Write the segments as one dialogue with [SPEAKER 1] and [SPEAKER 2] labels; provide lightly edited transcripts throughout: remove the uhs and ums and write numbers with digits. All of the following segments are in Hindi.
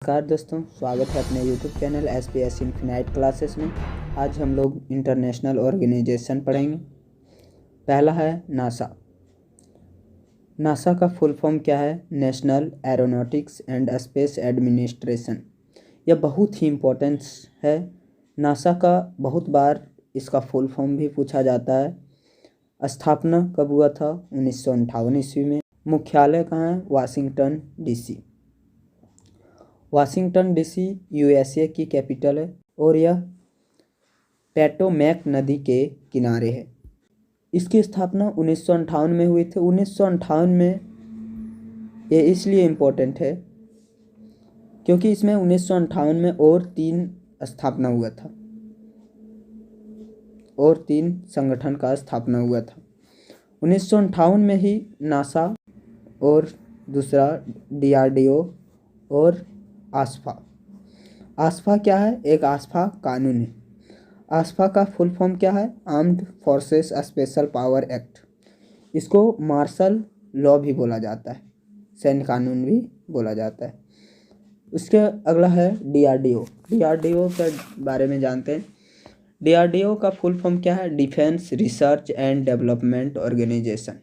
[SPEAKER 1] नमस्कार दोस्तों, स्वागत है अपने YouTube channel SPS infinite classes में। आज हम लोग इंटरनेशनल ऑर्गेनाइजेशन पढ़ेंगे। पहला है नासा। नासा का फुल फॉर्म क्या है? National aeronautics and space administration. यह बहुत ही इम्पोर्टेंस है। नासा का बहुत बार इसका फुल फॉर्म भी पूछा जाता है। स्थापना कब हुआ था? 1958 ईस्वी में। मुख्यालय कहाँ है? Washington DC। Washington DC USA की कैपिटल है और यह पोटोमैक नदी के किनारे है। इसकी स्थापना 1958 में हुई थी। 1958 में ये इसलिए इम्पोर्टेंट है क्योंकि इसमें 1958 में और 3 स्थापना हुआ था और 3 संगठन का स्थापना हुआ था। 1958 में ही नासा और दूसरा DRDO और आसफा क्या है? एक आसफा कानून है। आसफा का फुल फॉर्म क्या है? Armed forces special power act. इसको मार्शल लॉ भी बोला जाता है, सैन्य कानून भी बोला जाता है। उसके अगला है DRDO। DRDO के बारे में जानते हैं। DRDO का फुल फॉर्म क्या है? Defence research and development organisation.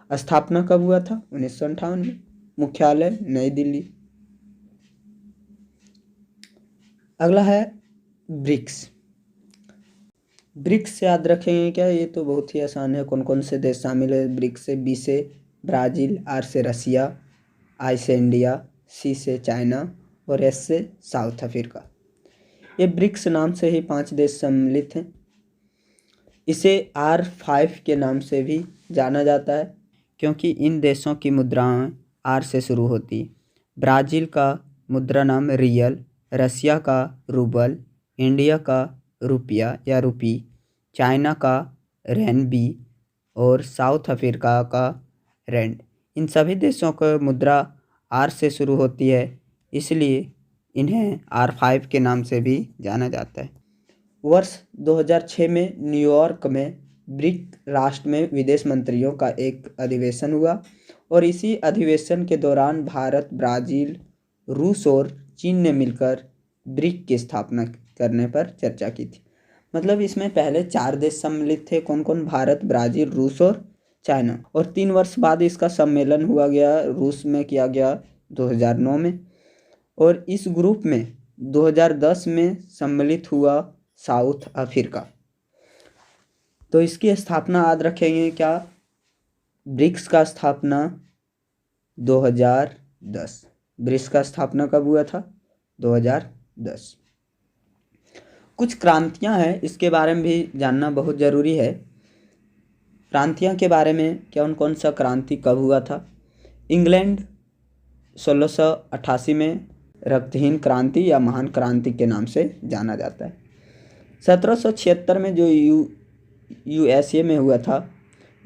[SPEAKER 1] स्थापना कब हुआ था? 1958 में। मुख्यालय नई दिल्ली। अगला है ब्रिक्स। ब्रिक्स से याद रखेंगे क्या? ये तो बहुत ही आसान है। कौन कौन से देश शामिल है ब्रिक्स से? B से ब्राज़ील, R से रसिया, I से इंडिया, C से चाइना और S से साउथ अफ्रीका। ये ब्रिक्स नाम से ही 5 देश सम्मिलित हैं। इसे R5 के नाम से भी जाना जाता है क्योंकि इन देशों की मुद्राएं R से शुरू होती। ब्राज़ील का मुद्रा नाम रियल, रसिया का रूबल, इंडिया का रुपया या रुपी, चाइना का रेनबी और साउथ अफ्रीका का रैंड। इन सभी देशों की मुद्रा R से शुरू होती है, इसलिए इन्हें R5 के नाम से भी जाना जाता है। वर्ष 2006 में न्यूयॉर्क में ब्रिक राष्ट्र में विदेश मंत्रियों का एक अधिवेशन हुआ और इसी अधिवेशन के दौरान भारत, ब्राज़ील, रूस और चीन ने मिलकर ब्रिक की स्थापना करने पर चर्चा की थी। मतलब इसमें पहले 4 देश सम्मिलित थे। कौन कौन? भारत, ब्राज़ील, रूस और चाइना। और 3 वर्ष बाद इसका सम्मेलन हुआ गया, रूस में किया गया 2009 में। और इस ग्रुप में 2010 में सम्मिलित हुआ साउथ अफ्रीका। तो इसकी स्थापना याद रखेंगे क्या? ब्रिक्स का स्थापना 2010। ब्रिक्स का स्थापना कब हुआ था? 2010। कुछ क्रांतियां हैं, इसके बारे में भी जानना बहुत ज़रूरी है। क्रांतियां के बारे में कौन कौन सा क्रांति कब हुआ था? इंग्लैंड 1688 में रक्तहीन क्रांति या महान क्रांति के नाम से जाना जाता है। 1776 में जो USA में हुआ था,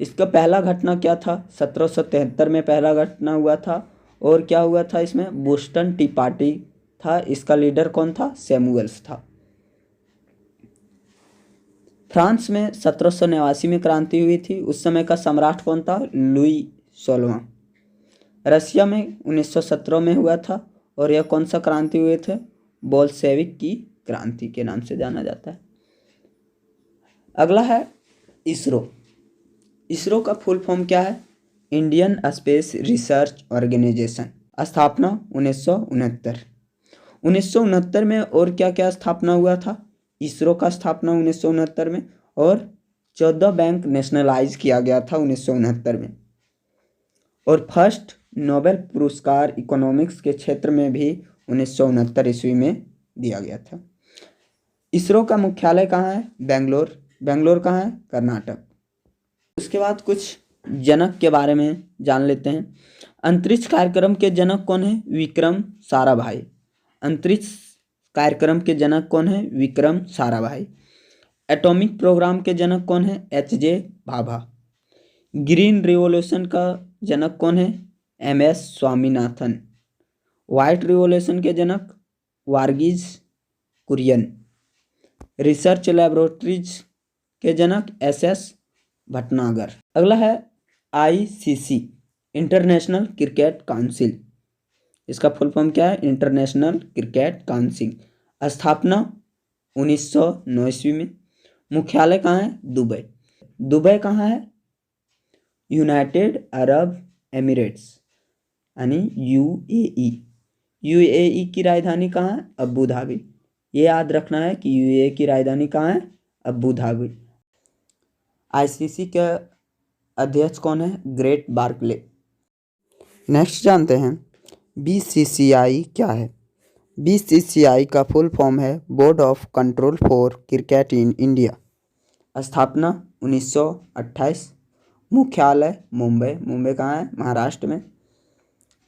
[SPEAKER 1] इसका पहला घटना क्या था? 1773 में पहला घटना हुआ था। और क्या हुआ था इसमें? बोस्टन टी पार्टी था। इसका लीडर कौन था? सैमुअल्स था। फ्रांस में 1789 में क्रांति हुई थी। उस समय का सम्राट कौन था? लुई 16वां। रसिया में 1917 में हुआ था और यह कौन सा क्रांति हुए थे? बोल्शेविक की क्रांति के नाम से जाना जाता है। अगला है इसरो। इसरो का फुल फॉर्म क्या है? Indian space research organisation. स्थापना 1969। 1969 में और क्या क्या स्थापना हुआ था? इसरो का स्थापना 1969 में और 14 बैंक नेशनलाइज किया गया था 1969 में। और फर्स्ट नोबेल पुरस्कार इकोनॉमिक्स के क्षेत्र में भी 1969 ईस्वी में दिया गया था। इसरो का मुख्यालय कहाँ है? बेंगलोर। बेंगलोर कहाँ है? कर्नाटक। उसके बाद कुछ जनक के बारे में जान लेते हैं। अंतरिक्ष कार्यक्रम के जनक कौन है? विक्रम साराभाई। अंतरिक्ष कार्यक्रम के जनक कौन है? विक्रम साराभाई। एटॉमिक प्रोग्राम के जनक कौन है? HJ भाभा। ग्रीन रिवॉल्यूशन का जनक कौन है? MS स्वामीनाथन। वाइट रिवॉल्यूशन के जनक वार्गीज कुरियन। रिसर्च लैबोरेटरीज के जनक SS भटनागर। अगला है ICC, इंटरनेशनल क्रिकेट काउंसिल। इसका फुल फॉर्म क्या है? International cricket council. स्थापना 1909 ईस्वी में। मुख्यालय कहाँ है? दुबई। दुबई कहाँ है? यूनाइटेड अरब एमिरेट्स यानी यूएई। यूएई की राजधानी कहाँ है? Abu Dhabi. ये याद रखना है कि यूएई की राजधानी कहाँ है? Abu Dhabi. आईसीसी के अध्यक्ष कौन है? Great Berkeley. नेक्स्ट जानते हैं बीसीसीआई क्या है। बीसीसीआई का फुल फॉर्म है board of control for cricket in India. स्थापना 1928। मुख्यालय मुंबई। मुंबई कहाँ है? महाराष्ट्र में।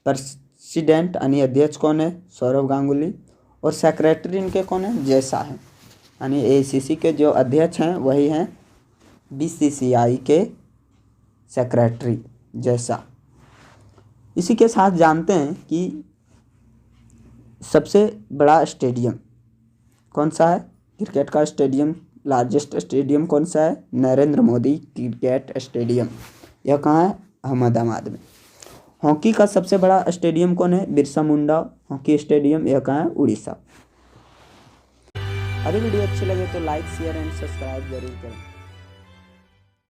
[SPEAKER 1] प्रेसिडेंट यानी अध्यक्ष कौन है? सौरव गांगुली। और सेक्रेटरी इनके कौन है? जय शाह हैं। यानी एआईसीसी के जो अध्यक्ष हैं वही हैं बीसीसीआई के सेक्रेटरी जय शाह। इसी के साथ जानते हैं कि सबसे बड़ा स्टेडियम कौन सा है? क्रिकेट का स्टेडियम लार्जेस्ट स्टेडियम कौन सा है? Narendra Modi cricket stadium. यह कहाँ है? अहमदाबाद में। हॉकी का सबसे बड़ा स्टेडियम कौन है? Birsa Munda hockey stadium. यह कहाँ है? उड़ीसा। अगर वीडियो अच्छी लगे तो लाइक शेयर एंड सब्सक्राइब जरूर करें।